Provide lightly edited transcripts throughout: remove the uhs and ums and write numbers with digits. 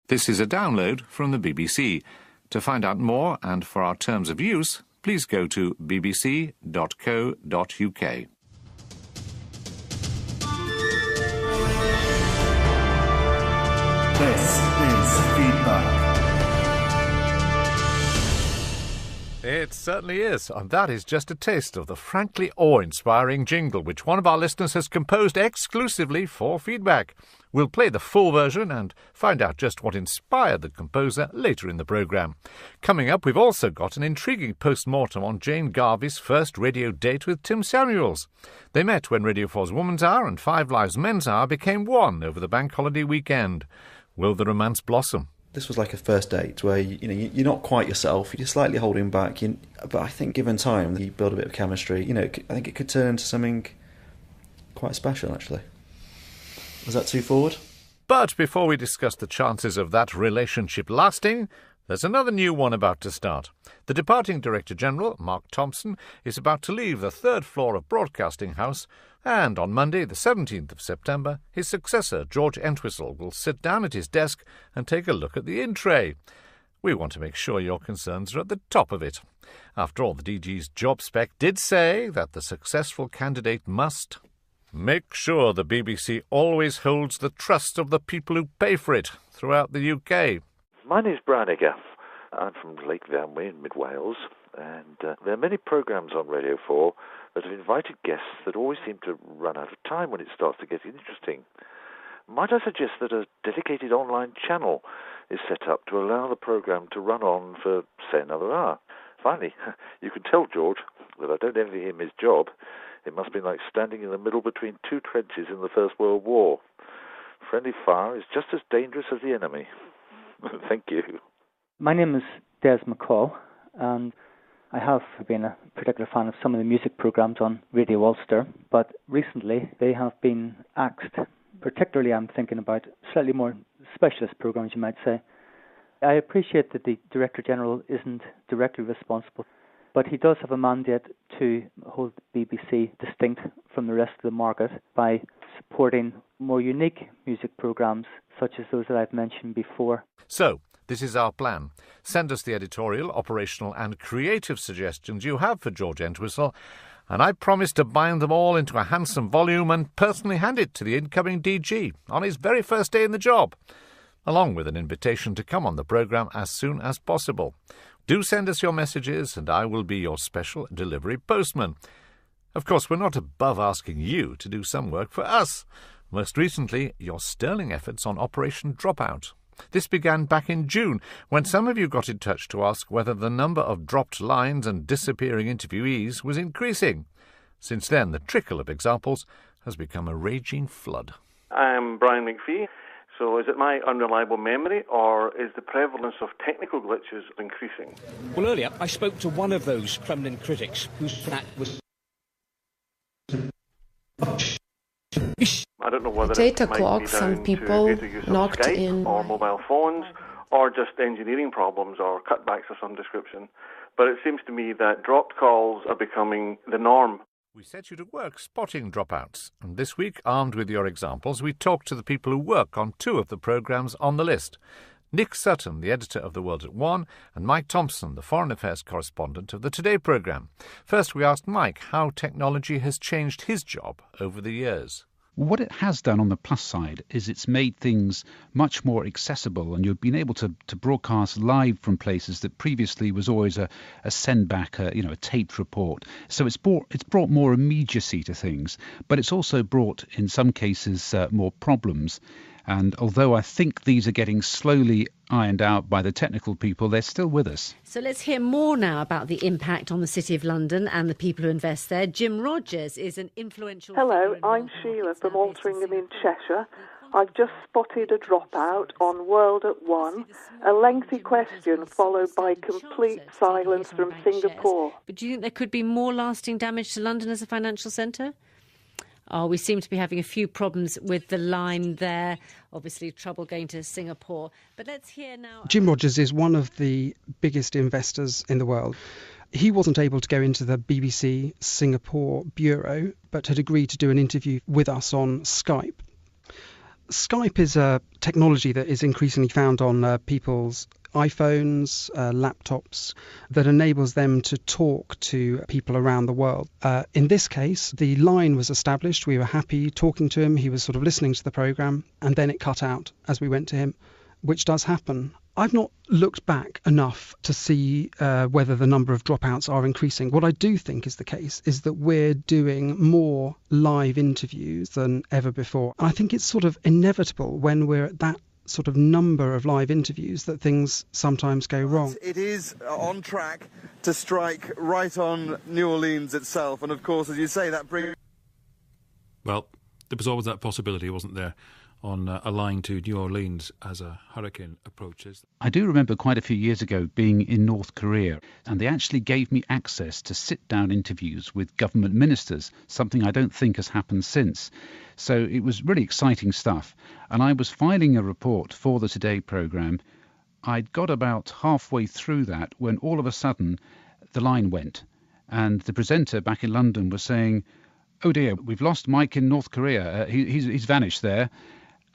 This is a download from the BBC. To find out more and for our terms of use, please go to bbc.co.uk. This is Feedback. It certainly is, and that is just a taste of the frankly awe-inspiring jingle which one of our listeners has composed exclusively for Feedback. We'll play the full version and find out just what inspired the composer later in the programme. Coming up, we've also got an intriguing post-mortem on Jane Garvey's first radio date with Tim Samuels. They met when Radio 4's Woman's Hour and Five Live's Men's Hour became one over the bank holiday weekend. Will the romance blossom? This was like a first date where you're not quite yourself, you're slightly holding back, but I think given time you build a bit of chemistry. I think it could turn into something quite special, actually. Was that too forward? But before we discuss the chances of that relationship lasting, there's another new one about to start. The departing Director-General, Mark Thompson, is about to leave the third floor of Broadcasting House, and on Monday, the 17th of September, his successor, George Entwistle, will sit down at his desk and take a look at the in-tray. We want to make sure your concerns are at the top of it. After all, the DG's job spec did say that the successful candidate must make sure the BBC always holds the trust of the people who pay for it throughout the UK. My name's Brian Egger. I'm from Lake Vyrnwy in mid-Wales, and there are many programmes on Radio 4 that have invited guests that always seem to run out of time when it starts to get interesting. Might I suggest that a dedicated online channel is set up to allow the programme to run on for, say, another hour? Finally, you can tell George that I don't envy him his job. It must be like standing in the middle between two trenches in the First World War. Friendly fire is just as dangerous as the enemy. Thank you. My name is Des McCall, and I have been a particular fan of some of the music programmes on Radio Ulster, but recently they have been axed. Particularly I'm thinking about slightly more specialist programmes, you might say. I appreciate that the Director-General isn't directly responsible, but he does have a mandate to hold the BBC distinct from the rest of the market by supporting more unique music programmes such as those that I've mentioned before. So, this is our plan. Send us the editorial, operational and creative suggestions you have for George Entwistle, and I promise to bind them all into a handsome volume and personally hand it to the incoming DG on his very first day in the job, along with an invitation to come on the programme as soon as possible. Do send us your messages and I will be your special delivery postman. Of course, we're not above asking you to do some work for us. Most recently, your sterling efforts on Operation Dropout. This began back in June, when some of you got in touch to ask whether the number of dropped lines and disappearing interviewees was increasing. Since then, the trickle of examples has become a raging flood. I'm Brian McPhee. So is it my unreliable memory, or is the prevalence of technical glitches increasing? Well, earlier I spoke to one of those Kremlin critics whose flat was... I don't know whether at 8 it might o'clock be some down people to greater use of knocked Skype in or mobile phones, or just engineering problems or cutbacks of some description. But it seems to me that dropped calls are becoming the norm. We set you to work spotting dropouts, and this week, armed with your examples, we talked to the people who work on two of the programmes on the list. Nick Sutton, the editor of The World at One, and Mike Thompson, the foreign affairs correspondent of the Today programme. First, we asked Mike how technology has changed his job over the years. What it has done on the plus side is it's made things much more accessible, and you've been able to broadcast live from places that previously was always a send back, a taped report. So it's brought more immediacy to things, but it's also brought in some cases more problems. And although I think these are getting slowly ironed out by the technical people, they're still with us. So let's hear more now about the impact on the City of London and the people who invest there. Jim Rogers is an influential... Hello, I'm Sheila from Altrincham in Cheshire. I've just spotted a dropout on World at One, a lengthy question followed by complete silence from Singapore. But do you think there could be more lasting damage to London as a financial centre? Oh, we seem to be having a few problems with the line there. Obviously, trouble going to Singapore. But let's hear now... Jim Rogers is one of the biggest investors in the world. He wasn't able to go into the BBC Singapore bureau, but had agreed to do an interview with us on Skype. Skype is a technology that is increasingly found on people's iPhones, laptops, that enables them to talk to people around the world. In this case, the line was established. We were happy talking to him. He was sort of listening to the program, and then it cut out as we went to him, which does happen. I've not looked back enough to see whether the number of dropouts are increasing. What I do think is the case is that we're doing more live interviews than ever before. And I think it's sort of inevitable when we're at that sort of number of live interviews that things sometimes go wrong. It is on track to strike right on New Orleans itself, and of course, as you say, that brings... Well, there was always that possibility, wasn't there, on a line to New Orleans as a hurricane approaches. I do remember quite a few years ago being in North Korea, and they actually gave me access to sit-down interviews with government ministers, something I don't think has happened since. So it was really exciting stuff. And I was filing a report for the Today programme. I'd got about halfway through that when all of a sudden the line went. And the presenter back in London was saying, "Oh dear, we've lost Mike in North Korea. He's vanished there."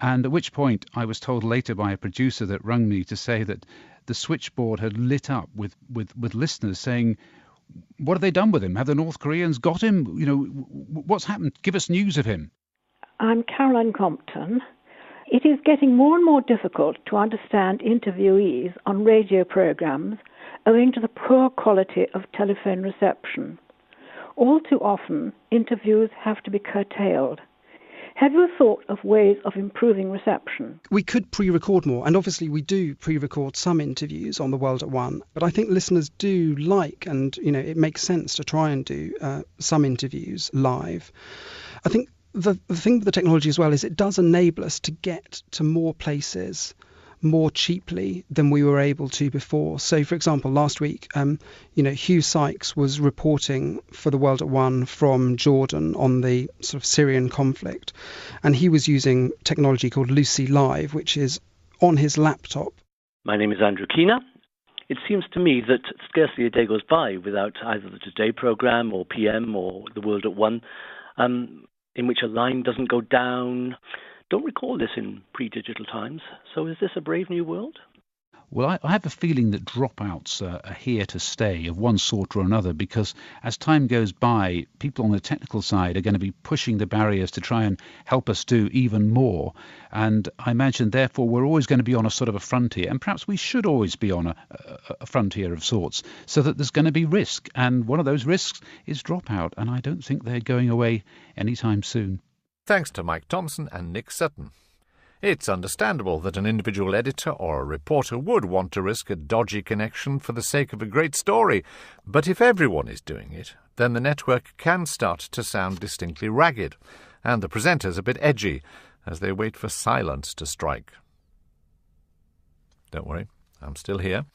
And at which point I was told later by a producer that rang me to say that the switchboard had lit up with listeners saying, "What have they done with him? Have the North Koreans got him? You know, what's happened? Give us news of him." I'm Caroline Compton. It is getting more and more difficult to understand interviewees on radio programmes owing to the poor quality of telephone reception. All too often, interviews have to be curtailed. Have you thought of ways of improving reception? We could pre-record more, and obviously we do pre-record some interviews on The World at One, but I think listeners do like, and it makes sense to try and do some interviews live. I think the thing with the technology as well is it does enable us to get to more places more cheaply than we were able to before. So, for example, last week, Hugh Sykes was reporting for The World at One from Jordan on the sort of Syrian conflict, and he was using technology called Lucy Live, which is on his laptop. My name is Andrew Keena. It seems to me that scarcely a day goes by without either the Today programme or PM or The World at One in which a line doesn't go down. Don't recall this in pre-digital times. So is this a brave new world? Well, I have a feeling that dropouts are here to stay of one sort or another, because as time goes by, people on the technical side are going to be pushing the barriers to try and help us do even more. And I imagine, therefore, we're always going to be on a sort of a frontier, and perhaps we should always be on a frontier of sorts, so that there's going to be risk. And one of those risks is dropout, and I don't think they're going away anytime soon. Thanks to Mike Thompson and Nick Sutton. It's understandable that an individual editor or a reporter would want to risk a dodgy connection for the sake of a great story, but if everyone is doing it, then the network can start to sound distinctly ragged, and the presenters a bit edgy, as they wait for silence to strike. Don't worry, I'm still here.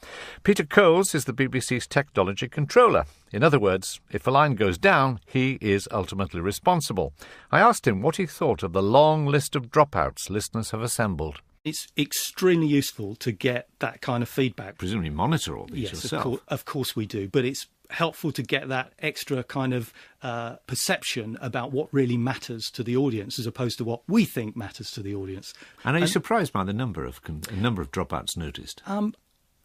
Peter Coles is the BBC's technology controller. In other words, if a line goes down, he is ultimately responsible. I asked him what he thought of the long list of dropouts listeners have assembled. It's extremely useful to get that kind of feedback. Presumably monitor all these yourself. Yes, of course we do, but it's helpful to get that extra kind of perception about what really matters to the audience as opposed to what we think matters to the audience. And are you surprised by the number of dropouts noticed?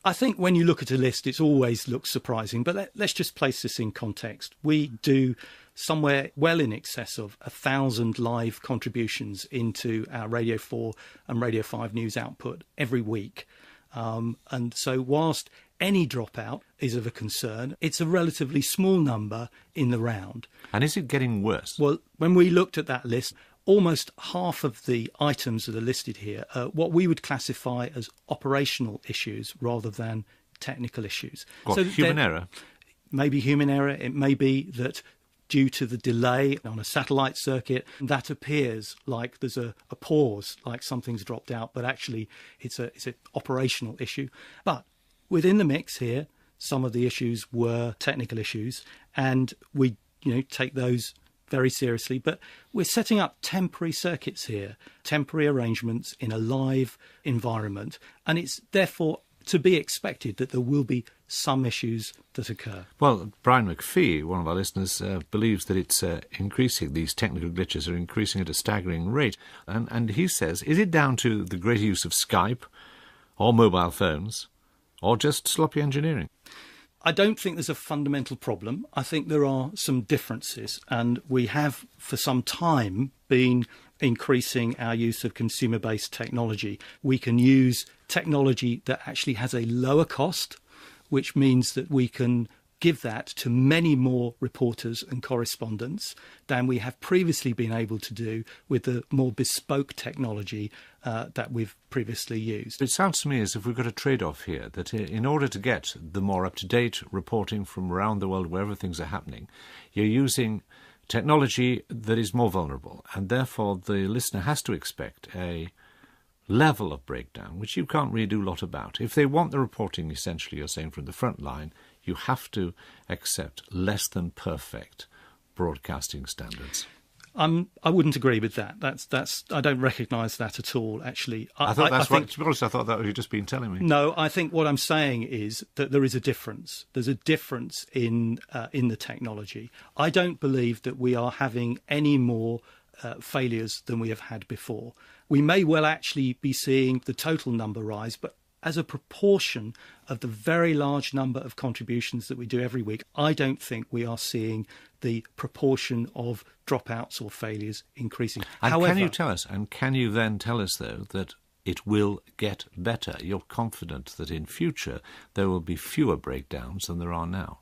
I think when you look at a list, it always looks surprising, but let's just place this in context. We do somewhere well in excess of 1,000 live contributions into our Radio 4 and Radio 5 news output every week. And so whilst any dropout is of a concern, it's a relatively small number in the round. And is it getting worse? Well, when we looked at that list, almost half of the items that are listed here are what we would classify as operational issues rather than technical issues. What, so human error? Maybe human error. It may be that due to the delay on a satellite circuit, that appears like there's a pause, like something's dropped out, but actually it's an operational issue. But within the mix here, some of the issues were technical issues, and we take those very seriously. But we're setting up temporary circuits here, temporary arrangements in a live environment, and it's therefore to be expected that there will be some issues that occur. Well, Brian McPhee, one of our listeners, believes that it's increasing. These technical glitches are increasing at a staggering rate. And he says, is it down to the greater use of Skype or mobile phones or just sloppy engineering? I don't think there's a fundamental problem. I think there are some differences, and we have for some time been increasing our use of consumer-based technology. We can use technology that actually has a lower cost, which means that we can give that to many more reporters and correspondents than we have previously been able to do with the more bespoke technology that we've previously used. It sounds to me as if we've got a trade-off here, that in order to get the more up-to-date reporting from around the world wherever things are happening, you're using technology that is more vulnerable, and therefore the listener has to expect a level of breakdown, which you can't really do a lot about. If they want the reporting, essentially, you're saying, from the front line, you have to accept less than perfect broadcasting standards. I wouldn't agree with that. That's I don't recognise that at all, actually. I thought that's what, to be honest, I thought that was you've just been telling me. No, I think what I'm saying is that there is a difference. There's a difference in the technology. I don't believe that we are having any more failures than we have had before. We may well actually be seeing the total number rise, but as a proportion of the very large number of contributions that we do every week, I don't think we are seeing the proportion of dropouts or failures increasing. And However, can you then tell us, though, that it will get better? You're confident that in future there will be fewer breakdowns than there are now?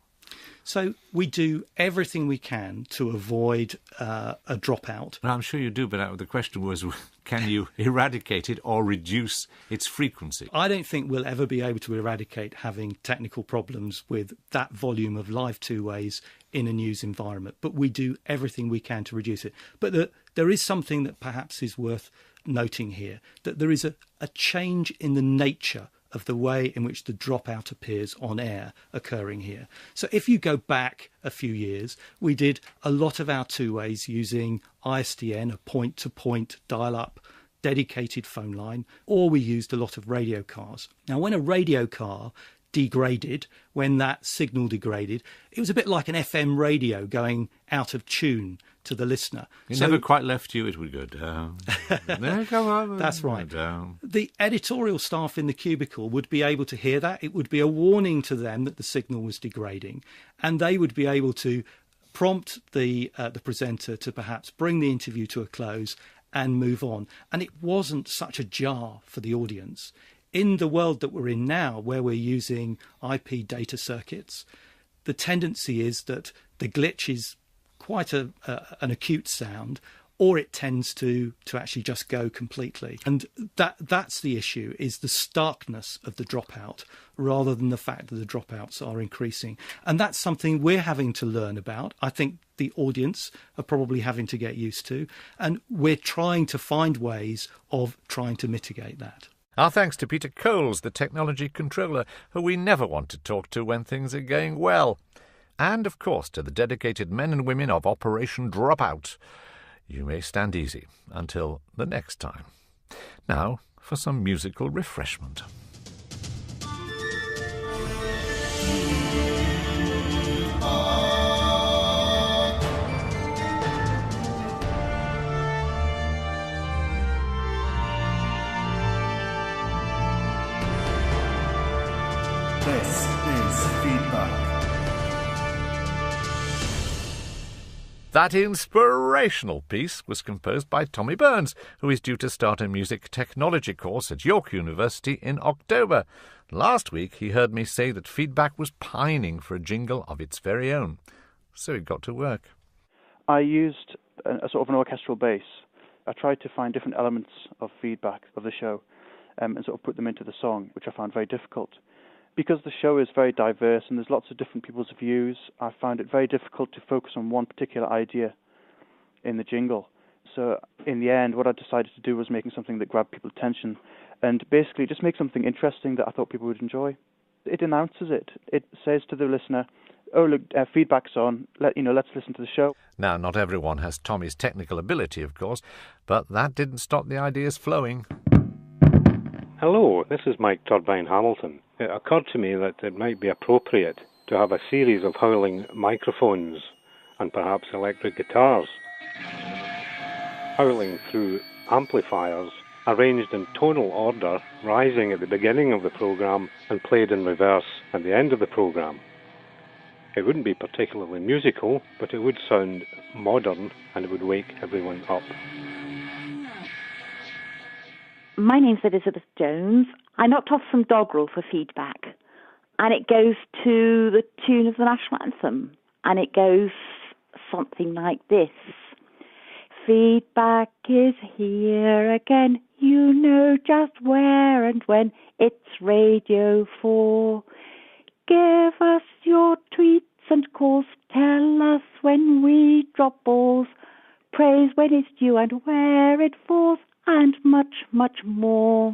So we do everything we can to avoid a dropout. Well, I'm sure you do, but the question was, can you eradicate it or reduce its frequency? I don't think we'll ever be able to eradicate having technical problems with that volume of live two-ways in a news environment, but we do everything we can to reduce it. But there is something that perhaps is worth noting here, that there is a change in the nature of the way in which the dropout appears on air occurring here. So if you go back a few years, we did a lot of our two-ways using ISDN, a point-to-point dial-up dedicated phone line, or we used a lot of radio cars. Now, when a radio car degraded, when that signal degraded, it was a bit like an FM radio going out of tune to the listener. It never quite left you, it would go down. That's right. Down. The editorial staff in the cubicle would be able to hear that. It would be a warning to them that the signal was degrading, and they would be able to prompt the presenter to perhaps bring the interview to a close and move on. And it wasn't such a jar for the audience. In the world that we're in now, where we're using IP data circuits, the tendency is that the glitch is quite an acute sound, or it tends to actually just go completely. And that's the issue, is the starkness of the dropout, rather than the fact that the dropouts are increasing. And that's something we're having to learn about. I think the audience are probably having to get used to, and we're trying to find ways of trying to mitigate that. Our thanks to Peter Coles, the technology controller, who we never want to talk to when things are going well. And, of course, to the dedicated men and women of Operation Dropout. You may stand easy until the next time. Now for some musical refreshment. This is Feedback. That inspirational piece was composed by Tommy Burns, who is due to start a music technology course at York University in October. Last week he heard me say that Feedback was pining for a jingle of its very own. So he got to work. I used a sort of an orchestral bass. I tried to find different elements of Feedback of the show and sort of put them into the song, which I found very difficult. Because the show is very diverse and there's lots of different people's views, I found it very difficult to focus on one particular idea in the jingle. So in the end, what I decided to do was making something that grabbed people's attention and basically just make something interesting that I thought people would enjoy. It announces it. It says to the listener, oh, look, Feedback's on, let's listen to the show. Now, not everyone has Tommy's technical ability, of course, but that didn't stop the ideas flowing. Hello, this is Mike Turbine Hamilton. It occurred to me that it might be appropriate to have a series of howling microphones and perhaps electric guitars, howling through amplifiers arranged in tonal order, rising at the beginning of the programme and played in reverse at the end of the programme. It wouldn't be particularly musical, but it would sound modern and it would wake everyone up. My name's Elizabeth Jones. I knocked off some doggerel for feedback, and it goes to the tune of the national anthem, and it goes something like this. Feedback is here again, you know just where and when, it's Radio 4. Give us your tweets and calls, tell us when we drop balls, praise when it's due and where it falls, and much, much more.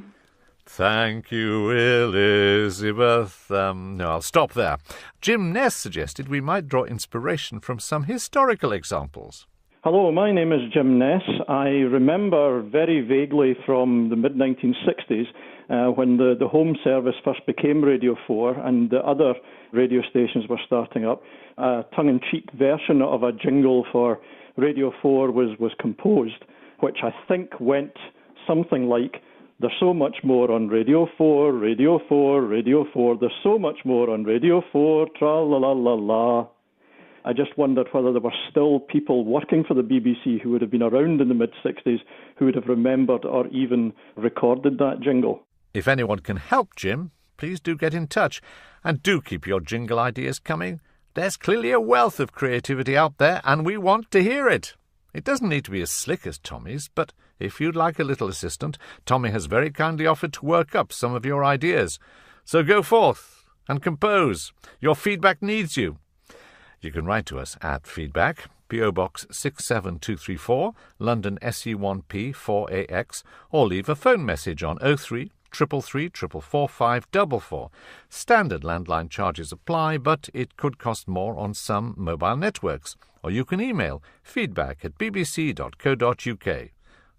Thank you, Elizabeth. No, I'll stop there. Jim Ness suggested we might draw inspiration from some historical examples. Hello, my name is Jim Ness. I remember very vaguely from the mid-1960s when the home service first became Radio 4 and the other radio stations were starting up. A tongue-in-cheek version of a jingle for Radio 4 was composed, which I think went something like, there's so much more on Radio 4, Radio 4, Radio 4, there's so much more on Radio 4, tra-la-la-la-la. I just wondered whether there were still people working for the BBC who would have been around in the mid-60s who would have remembered or even recorded that jingle. If anyone can help Jim, please do get in touch. And do keep your jingle ideas coming. There's clearly a wealth of creativity out there, and we want to hear it. It doesn't need to be as slick as Tommy's, but if you'd like a little assistant, Tommy has very kindly offered to work up some of your ideas. So go forth and compose. Your feedback needs you. You can write to us at feedback, P.O. Box 67234, London SE1P 4AX, or leave a phone message on 03 333 445 44. Standard landline charges apply, but it could cost more on some mobile networks. Or you can email feedback@bbc.co.uk.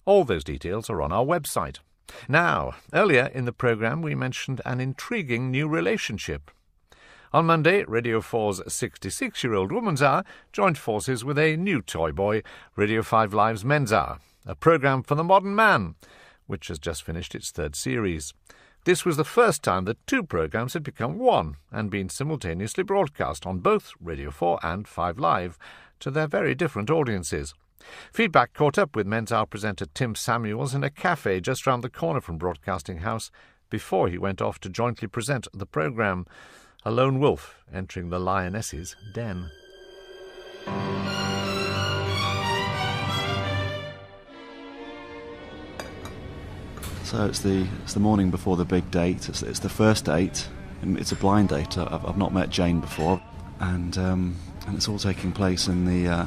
All those details are on our website. Now, earlier in the programme we mentioned an intriguing new relationship. On Monday, Radio 4's 66-year-old Woman's Hour joined forces with a new toy boy, Radio 5 Live's Men's Hour, a programme for the modern man, which has just finished its third series. This was the first time that two programmes had become one and been simultaneously broadcast on both Radio 4 and 5 Live to their very different audiences. Feedback caught up with Men's Hour presenter Tim Samuels in a cafe just round the corner from Broadcasting House before he went off to jointly present the programme, a lone wolf entering the lioness's den. So it's the morning before the big date. It's the first date, and it's a blind date. I've not met Jane before, and it's all taking place in the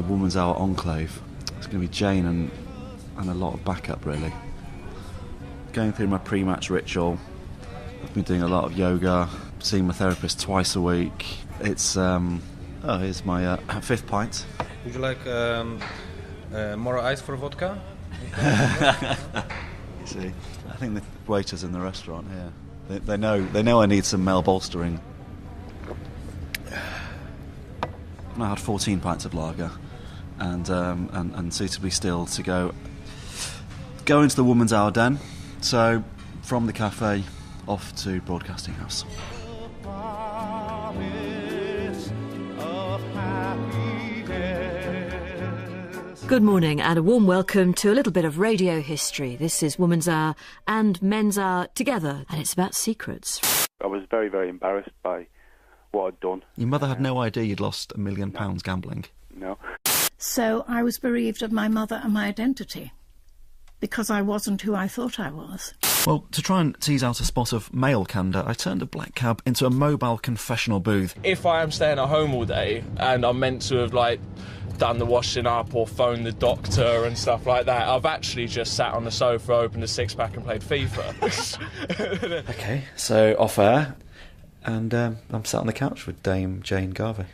Woman's Hour enclave. It's going to be Jane and a lot of backup, really. Going through my pre-match ritual. I've been doing a lot of yoga, seeing my therapist twice a week. It's here's my 5th pint. Would you like more ice for vodka? You see, I think the waiters in the restaurant here, they know I need some male bolstering. I had 14 pints of lager, and suitably still to go into the Woman's Hour den. So from the cafe off to Broadcasting House. Good morning and a warm welcome to a little bit of radio history. This is Woman's Hour and Men's Hour together, and it's about secrets. I was very, very embarrassed by what I'd done. Your mother had no idea you'd lost £1 million gambling? No. So I was bereaved of my mother and my identity, because I wasn't who I thought I was. Well, to try and tease out a spot of male candour, I turned a black cab into a mobile confessional booth. If I am staying at home all day and I'm meant to have, done the washing up or phoned the doctor and stuff like that, I've actually just sat on the sofa, opened a 6-pack and played FIFA. OK, so off air, and I'm sat on the couch with Dame Jane Garvey.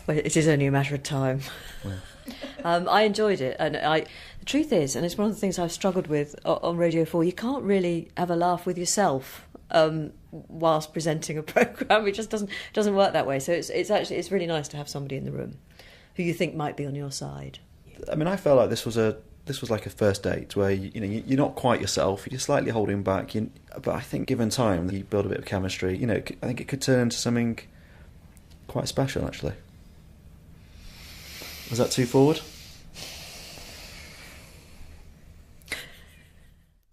Well, it is only a matter of time. Well. I enjoyed it, and the truth is, and it's one of the things I've struggled with on Radio 4, you can't really have a laugh with yourself whilst presenting a programme. It just doesn't work that way. So it's really nice to have somebody in the room who you think might be on your side. I mean, I felt like this was like a first date where you're not quite yourself. You're slightly holding back. But I think given time, you build a bit of chemistry. I think it could turn into something quite special, actually. Was that too forward?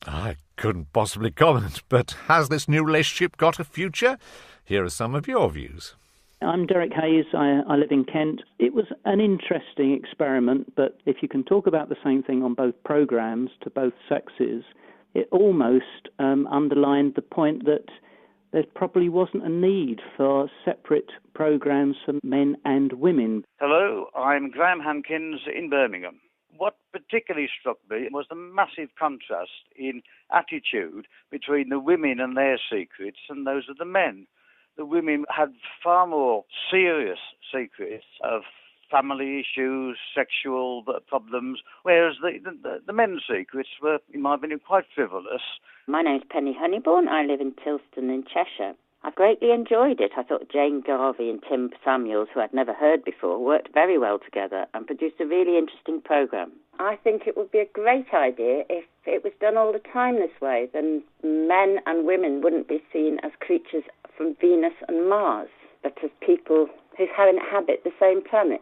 I couldn't possibly comment, but has this new relationship got a future? Here are some of your views. I'm Derek Hayes. I live in Kent. It was an interesting experiment, but if you can talk about the same thing on both programmes to both sexes, it almost underlined the point that there probably wasn't a need for separate programmes for men and women. Hello, I'm Graham Hankins in Birmingham. What particularly struck me was the massive contrast in attitude between the women and their secrets and those of the men. The women had far more serious secrets of family issues, sexual problems, whereas the men's secrets were, in my opinion, quite frivolous. My name's Penny Honeybourne. I live in Tilston in Cheshire. I greatly enjoyed it. I thought Jane Garvey and Tim Samuels, who I'd never heard before, worked very well together and produced a really interesting programme. I think it would be a great idea if it was done all the time this way. Then men and women wouldn't be seen as creatures from Venus and Mars, but as people who inhabit the same planet.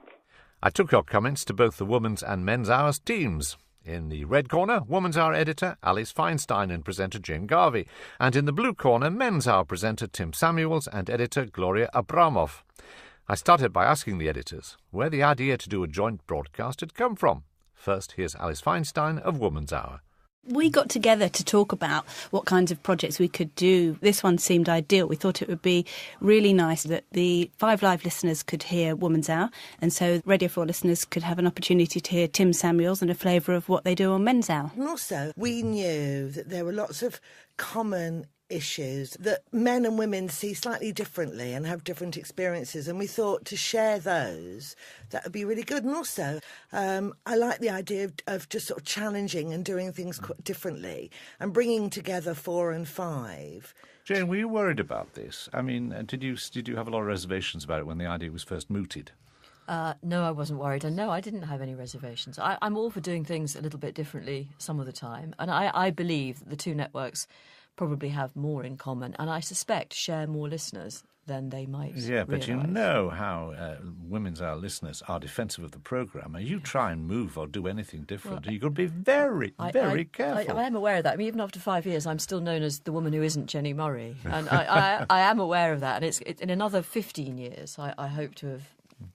I took your comments to both the Woman's and Men's Hours teams. In the red corner, Woman's Hour editor Alice Feinstein and presenter Jane Garvey. And in the blue corner, Men's Hour presenter Tim Samuels and editor Gloria Abramov. I started by asking the editors where the idea to do a joint broadcast had come from. First, here's Alice Feinstein of Woman's Hour. We got together to talk about what kinds of projects we could do. This one seemed ideal. We thought it would be really nice that the 5 Live listeners could hear Woman's Hour, and so Radio 4 listeners could have an opportunity to hear Tim Samuels and a flavour of what they do on Men's Hour. And also, we knew that there were lots of common issues that men and women see slightly differently and have different experiences, and we thought to share those, that would be really good. And also, I like the idea of just sort of challenging and doing things quite differently and bringing together 4 and 5. Jane, were you worried about this? I mean, did you have a lot of reservations about it when the idea was first mooted? No, I wasn't worried, and no, I didn't have any reservations. I'm all for doing things a little bit differently some of the time, and I believe that the two networks probably have more in common, and I suspect share more listeners than they might but realise. you know how Women's Hour listeners are defensive of the programme. You try and move or do anything different, you've got to be very, very careful. I am aware of that. I mean, even after 5 years, I'm still known as the woman who isn't Jenny Murray, and I am aware of that. And it's in another 15 years, I hope to have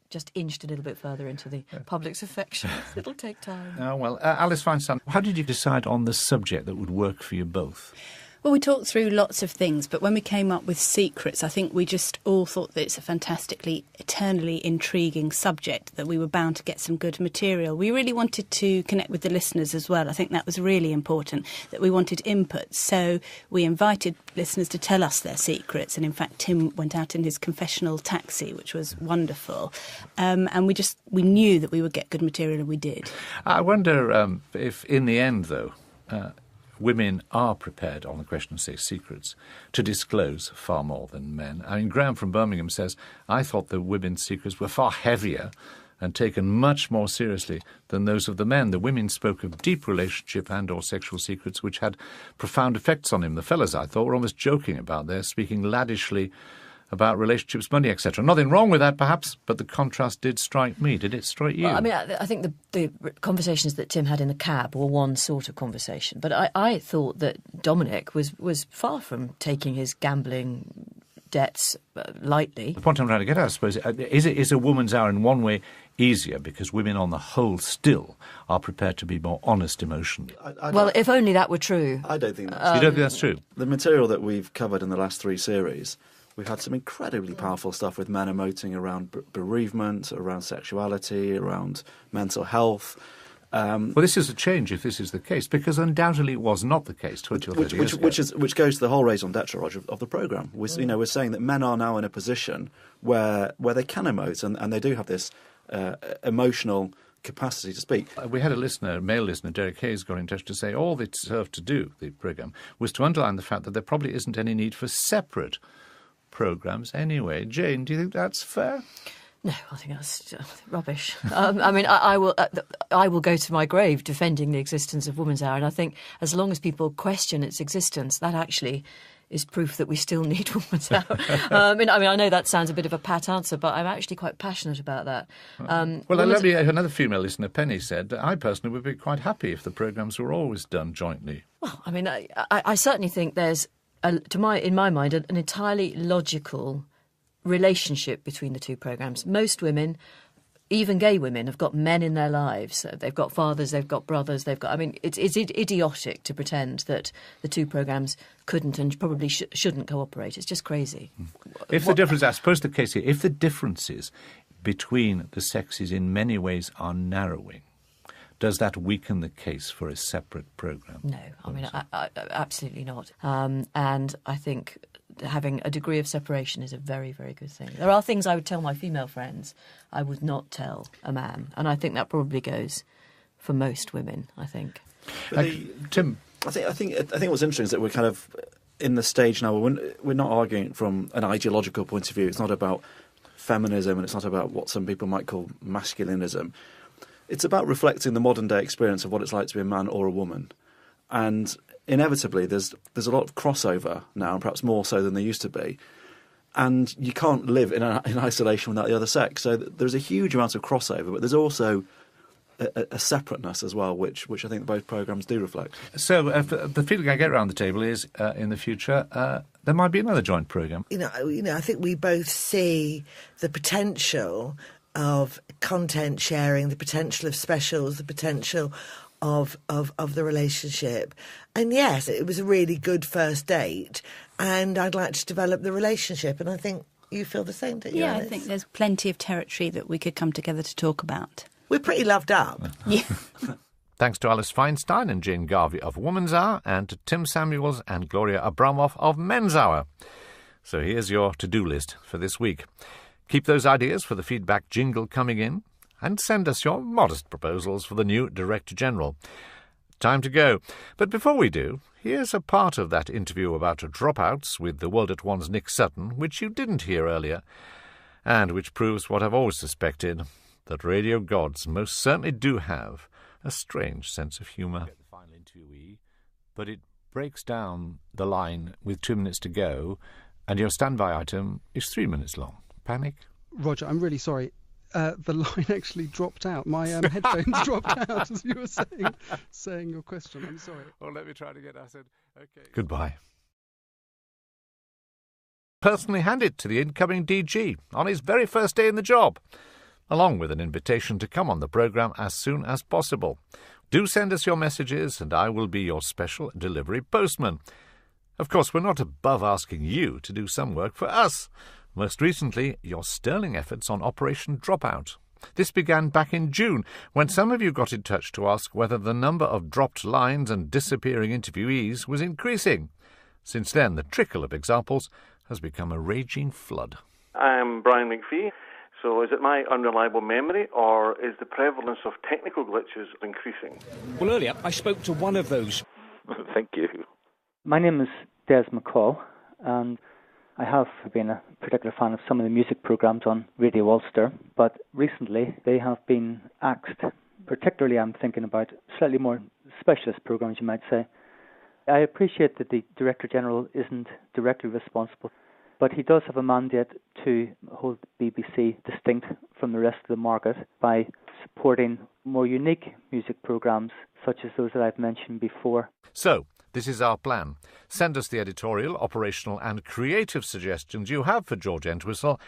just inched a little bit further into the public's affections. It'll take time. Oh, well, Alice Feinstein, how did you decide on the subject that would work for you both? Well, we talked through lots of things, but when we came up with Secrets, I think we just all thought that it's a fantastically, eternally intriguing subject, that we were bound to get some good material. We really wanted to connect with the listeners as well. I think that was really important, that we wanted input. So we invited listeners to tell us their secrets, and in fact, Tim went out in his confessional taxi, which was wonderful. And we knew that we would get good material, and we did. I wonder if, in the end, though, women are prepared, on the question of, say, secrets, to disclose far more than men. I mean, Graham from Birmingham says, I thought the women's secrets were far heavier and taken much more seriously than those of the men. The women spoke of deep relationship and or sexual secrets which had profound effects on him. The fellas, I thought, were almost joking about their speaking laddishly about relationships, money, etc. Nothing wrong with that, perhaps, but the contrast did strike me. Did it strike you? Well, I mean, I think the conversations that Tim had in the cab were one sort of conversation, but I thought that Dominic was far from taking his gambling debts lightly. The point I'm trying to get at, I suppose, is a Woman's Hour in one way easier because women on the whole still are prepared to be more honest emotionally? Well, if only that were true. I don't think that's you don't think that's true? The material that we've covered in the last 3 series, we've had some incredibly powerful stuff with men emoting around bereavement, around sexuality, around mental health. Well, this is a change if this is the case, because undoubtedly it was not the case 20 or 30 years ago. Which goes to the whole raison d'etre of the programme. We're saying that men are now in a position where they can emote, and they do have this emotional capacity to speak. We had a listener, a male listener, Derek Hayes, got in touch to say all it served to do, the programme, was to underline the fact that there probably isn't any need for separate programmes anyway. Jane, do you think that's fair? No, I think that's rubbish. I mean, I will go to my grave defending the existence of Woman's Hour, and I think as long as people question its existence, that actually is proof that we still need Woman's Hour. I mean, I know that sounds a bit of a pat answer, but I'm actually quite passionate about that. Another female listener, Penny, said, I personally would be quite happy if the programmes were always done jointly. Well, I mean, I certainly think there's, in my mind, an entirely logical relationship between the two programmes. Most women, even gay women, have got men in their lives. They've got fathers, they've got brothers, it's idiotic to pretend that the two programmes couldn't and probably shouldn't cooperate. It's just crazy. I suppose the case here, if the differences between the sexes in many ways are narrowing, does that weaken the case for a separate programme? No, I mean, absolutely not. And I think having a degree of separation is a very, very good thing. There are things I would tell my female friends I would not tell a man, and I think that probably goes for most women, I think. Tim? I think what's interesting is that we're kind of in the stage now where we're not arguing from an ideological point of view. It's not about feminism and it's not about what some people might call masculinism. It's about reflecting the modern-day experience of what it's like to be a man or a woman. And inevitably, there's a lot of crossover now, and perhaps more so than there used to be. And you can't live in isolation without the other sex. So there's a huge amount of crossover, but there's also a separateness as well, which I think both programmes do reflect. So the feeling I get around the table is, in the future, there might be another joint programme. I think we both see the potential of content sharing, the potential of specials, the potential of the relationship. And yes, it was a really good first date, and I'd like to develop the relationship, and I think you feel the same, don't you, Yeah, Alice? I think there's plenty of territory that we could come together to talk about. We're pretty loved up. Yeah. Thanks to Alice Feinstein and Jane Garvey of Woman's Hour, and to Tim Samuels and Gloria Abramoff of Men's Hour. So here's your to-do list for this week. Keep those ideas for the feedback jingle coming in, and send us your modest proposals for the new Director General. Time to go. But before we do, here's a part of that interview about dropouts with the World at One's Nick Sutton, which you didn't hear earlier, and which proves what I've always suspected, that radio gods most certainly do have a strange sense of humour. The final interviewee, but it breaks down the line with 2 minutes to go, and your standby item is 3 minutes long. Panic? Roger, I'm really sorry. The line actually dropped out. My headphones dropped out as you were saying your question. I'm sorry. Oh, let me try to get. I said, okay. Goodbye. Personally handed to the incoming DG on his very first day in the job, along with an invitation to come on the programme as soon as possible. Do send us your messages, and I will be your special delivery postman. Of course, we're not above asking you to do some work for us. Most recently, your sterling efforts on Operation Dropout. This began back in June, when some of you got in touch to ask whether the number of dropped lines and disappearing interviewees was increasing. Since then, the trickle of examples has become a raging flood. I'm Brian McPhee. So is it my unreliable memory, or is the prevalence of technical glitches increasing? Well, earlier I spoke to one of those. Thank you. My name is Des McCall, and I have been a particular fan of some of the music programmes on Radio Ulster, but recently they have been axed. Particularly I'm thinking about slightly more specialist programmes, you might say. I appreciate that the Director General isn't directly responsible, but he does have a mandate to hold the BBC distinct from the rest of the market by supporting more unique music programmes, such as those that I've mentioned before. So, this is our plan. Send us the editorial, operational and creative suggestions you have for George Entwistle,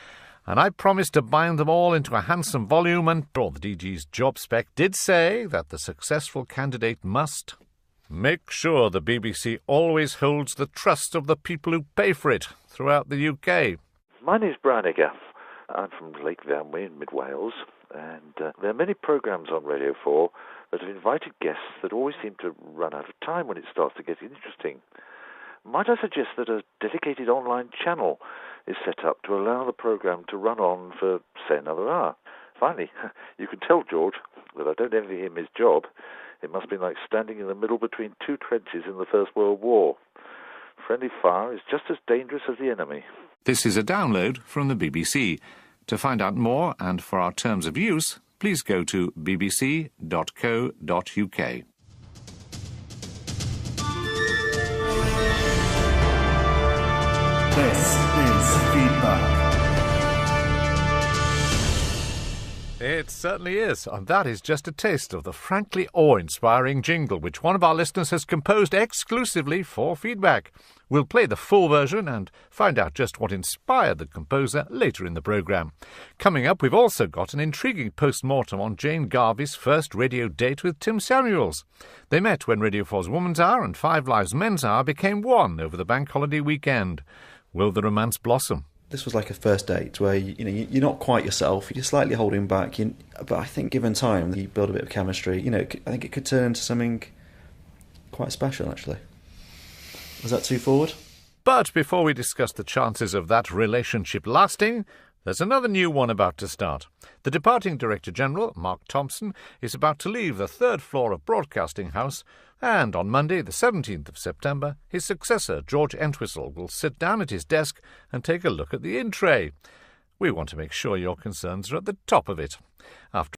and I promise to bind them all into a handsome volume, and the DG's job spec did say that the successful candidate must make sure the BBC always holds the trust of the people who pay for it throughout the UK. My name's Brian Egger. I'm from Lake Vyrnwy in mid-Wales, and there are many programmes on Radio 4 that have invited guests that always seem to run out of time when it starts to get interesting. Might I suggest that a dedicated online channel is set up to allow the programme to run on for, say, another hour? Finally, you can tell George But I don't envy him his job. It must be like standing in the middle between two trenches in the First World War. Friendly fire is just as dangerous as the enemy. This is a download from the BBC. To find out more and for our terms of use, please go to bbc.co.uk. This is Feedback. It certainly is, and that is just a taste of the frankly awe-inspiring jingle which one of our listeners has composed exclusively for Feedback. We'll play the full version and find out just what inspired the composer later in the programme. Coming up, we've also got an intriguing post-mortem on Jane Garvey's first radio date with Tim Samuels. They met when Radio 4's Woman's Hour and 5 Live's Men's Hour became one over the bank holiday weekend. Will the romance blossom? This was like a first date where you're not quite yourself. You're slightly holding back. But I think given time, you build a bit of chemistry. I think it could turn into something quite special, actually. Was that too forward? But before we discuss the chances of that relationship lasting, there's another new one about to start. The departing Director-General, Mark Thompson, is about to leave the third floor of Broadcasting House, and on Monday, the 17th of September, his successor, George Entwistle, will sit down at his desk and take a look at the in-tray. We want to make sure your concerns are at the top of it. After